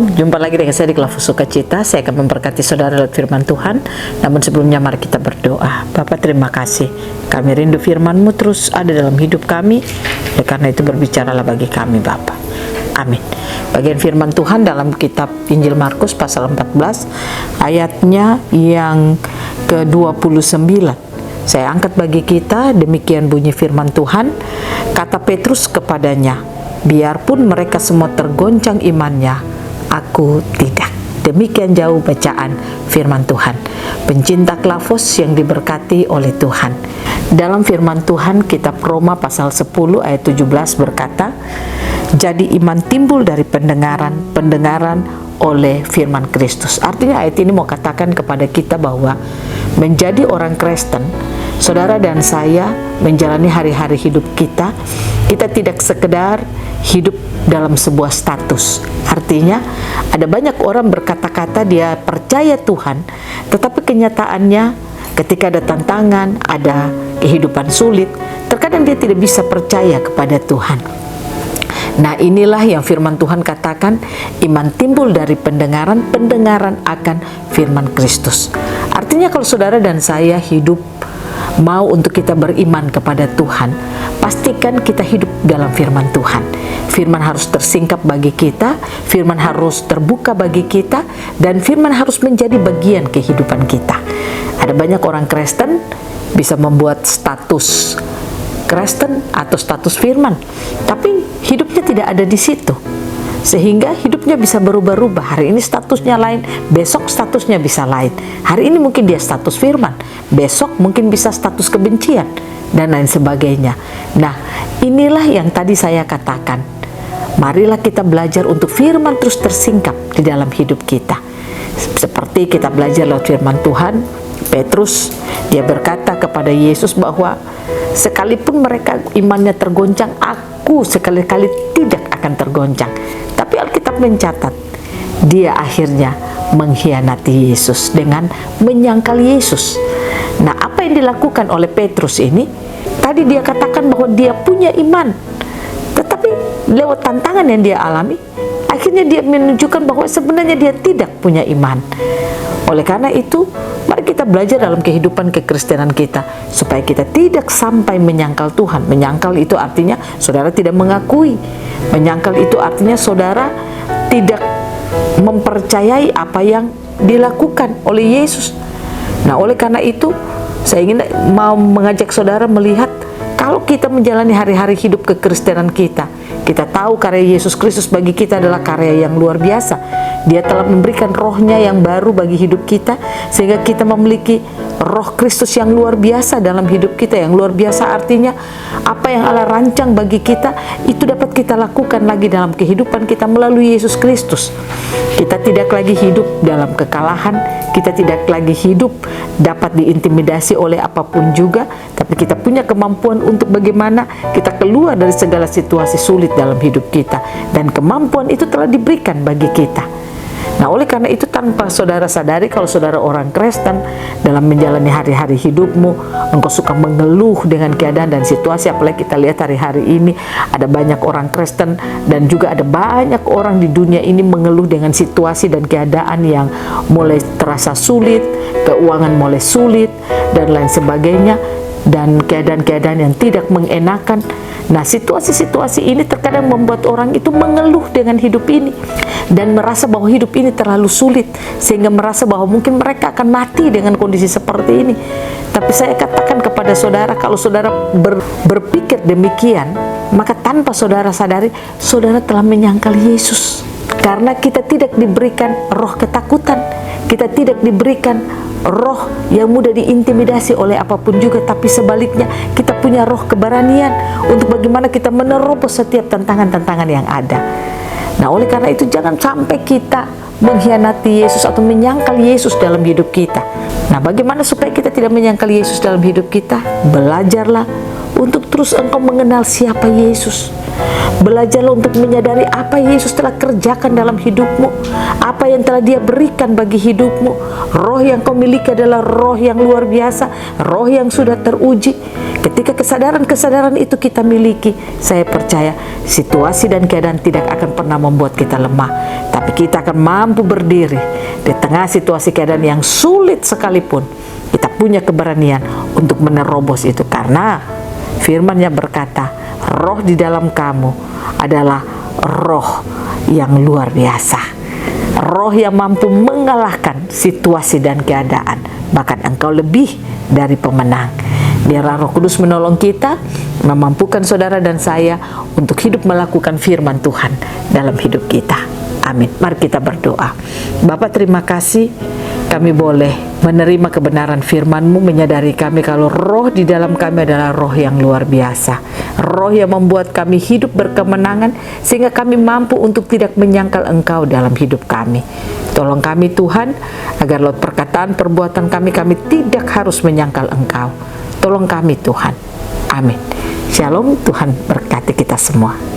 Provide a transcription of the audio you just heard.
Shalom, jumpa lagi dengan saya di Kelas Sukacita. Saya akan memberkati saudara lewat firman Tuhan. Namun sebelumnya mari kita berdoa. Bapa, terima kasih. Kami rindu firman-Mu terus ada dalam hidup kami. Oleh karena itu berbicaralah bagi kami, Bapa. Amin. Bagian firman Tuhan dalam kitab Injil Markus pasal 14 ayatnya yang ke-29. Saya angkat bagi kita, demikian bunyi firman Tuhan. Kata Petrus kepadanya, biarpun mereka semua tergoncang imannya, aku tidak. Demikian jauh bacaan firman Tuhan. Pencinta Klafos yang diberkati oleh Tuhan. Dalam firman Tuhan, kitab Roma pasal 10 ayat 17 berkata, jadi iman timbul dari pendengaran, pendengaran oleh firman Kristus. Artinya ayat ini mau katakan kepada kita bahwa menjadi orang Kristen, saudara dan saya menjalani hari-hari hidup kita tidak sekedar hidup dalam sebuah status. Artinya ada banyak orang berkata-kata dia percaya Tuhan, tetapi kenyataannya ketika ada tantangan, ada kehidupan sulit, terkadang dia tidak bisa percaya kepada Tuhan. Nah, inilah yang firman Tuhan katakan, iman timbul dari pendengaran, pendengaran akan firman Kristus. Artinya kalau saudara dan saya hidup mau untuk kita beriman kepada Tuhan, pastikan kita hidup dalam firman Tuhan. Firman harus tersingkap bagi kita, firman harus terbuka bagi kita, dan firman harus menjadi bagian kehidupan kita. Ada banyak orang Kristen bisa membuat status Kristen atau status firman, tapi hidupnya tidak ada di situ, sehingga hidupnya bisa berubah-ubah. Hari ini statusnya lain, besok statusnya bisa lain. Hari ini mungkin dia status firman, besok mungkin bisa status kebencian, dan lain sebagainya. Nah, inilah yang tadi saya katakan. Marilah kita belajar untuk firman terus tersingkap di dalam hidup kita. Seperti kita belajar lewat firman Tuhan, Petrus, dia berkata kepada Yesus bahwa sekalipun mereka imannya tergoncang, aku sekali-kali tidak akan tergoncang. Tapi Alkitab mencatat, dia akhirnya mengkhianati Yesus dengan menyangkal Yesus. Nah, apa yang dilakukan oleh Petrus ini? Tadi dia katakan bahwa dia punya iman, tetapi lewat tantangan yang dia alami, akhirnya dia menunjukkan bahwa sebenarnya dia tidak punya iman. Oleh karena itu, mari kita belajar dalam kehidupan kekristenan kita supaya kita tidak sampai menyangkal Tuhan. Menyangkal itu artinya saudara tidak mengakui. Menyangkal itu artinya saudara tidak mempercayai apa yang dilakukan oleh Yesus. Nah, oleh karena itu saya ingin mau mengajak saudara melihat, kalau kita menjalani hari-hari hidup kekristenan kita tahu karya Yesus Kristus bagi kita adalah karya yang luar biasa. Dia telah memberikan rohnya yang baru bagi hidup kita, sehingga kita memiliki roh Kristus yang luar biasa dalam hidup kita. Yang luar biasa artinya apa yang Allah rancang bagi kita, itu dapat kita lakukan lagi dalam kehidupan kita melalui Yesus Kristus. Kita tidak lagi hidup dalam kekalahan, kita tidak lagi hidup dapat diintimidasi oleh apapun juga, tapi kita punya kemampuan untuk bagaimana kita keluar dari segala situasi sulit dalam hidup kita, dan kemampuan itu telah diberikan bagi kita. Nah, oleh karena itu tanpa saudara sadari, kalau saudara orang Kristen dalam menjalani hari-hari hidupmu, engkau suka mengeluh dengan keadaan dan situasi. Apalagi kita lihat hari-hari ini ada banyak orang Kristen dan juga ada banyak orang di dunia ini mengeluh dengan situasi dan keadaan yang mulai terasa sulit, keuangan mulai sulit dan lain sebagainya, dan keadaan-keadaan yang tidak mengenakan. Nah, situasi-situasi ini terkadang membuat orang itu mengeluh dengan hidup ini dan merasa bahwa hidup ini terlalu sulit, sehingga merasa bahwa mungkin mereka akan mati dengan kondisi seperti ini. Tapi saya katakan kepada saudara, kalau saudara berpikir demikian, maka tanpa saudara sadari, saudara telah menyangkal Yesus. Karena kita tidak diberikan roh ketakutan, kita tidak diberikan roh yang mudah diintimidasi oleh apapun juga, tapi sebaliknya kita punya roh keberanian untuk bagaimana kita menerobos setiap tantangan-tantangan yang ada. Nah, oleh karena itu jangan sampai kita mengkhianati Yesus atau menyangkal Yesus dalam hidup kita. Nah, bagaimana supaya kita tidak menyangkal Yesus dalam hidup kita? Belajarlah untuk terus engkau mengenal siapa Yesus. Belajarlah untuk menyadari apa Yesus telah kerjakan dalam hidupmu, apa yang telah Dia berikan bagi hidupmu. Roh yang kau miliki adalah roh yang luar biasa, roh yang sudah teruji. Ketika kesadaran-kesadaran itu kita miliki, saya percaya situasi dan keadaan tidak akan pernah membuat kita lemah, tapi kita akan mampu berdiri di tengah situasi keadaan yang sulit sekalipun. Kita punya keberanian untuk menerobos itu, karena firman-Nya berkata, roh di dalam kamu adalah roh yang luar biasa, roh yang mampu mengalahkan situasi dan keadaan, bahkan engkau lebih dari pemenang. Biarlah Roh Kudus menolong kita, memampukan saudara dan saya untuk hidup melakukan firman Tuhan dalam hidup kita. Amin. Mari kita berdoa. Bapa, terima kasih kami boleh menerima kebenaran firman-Mu, menyadari kami kalau roh di dalam kami adalah roh yang luar biasa, roh yang membuat kami hidup berkemenangan sehingga kami mampu untuk tidak menyangkal Engkau dalam hidup kami. Tolong kami Tuhan, agar lewat perkataan perbuatan kami tidak harus menyangkal Engkau. Tolong kami Tuhan. Amin. Shalom, Tuhan berkati kita semua.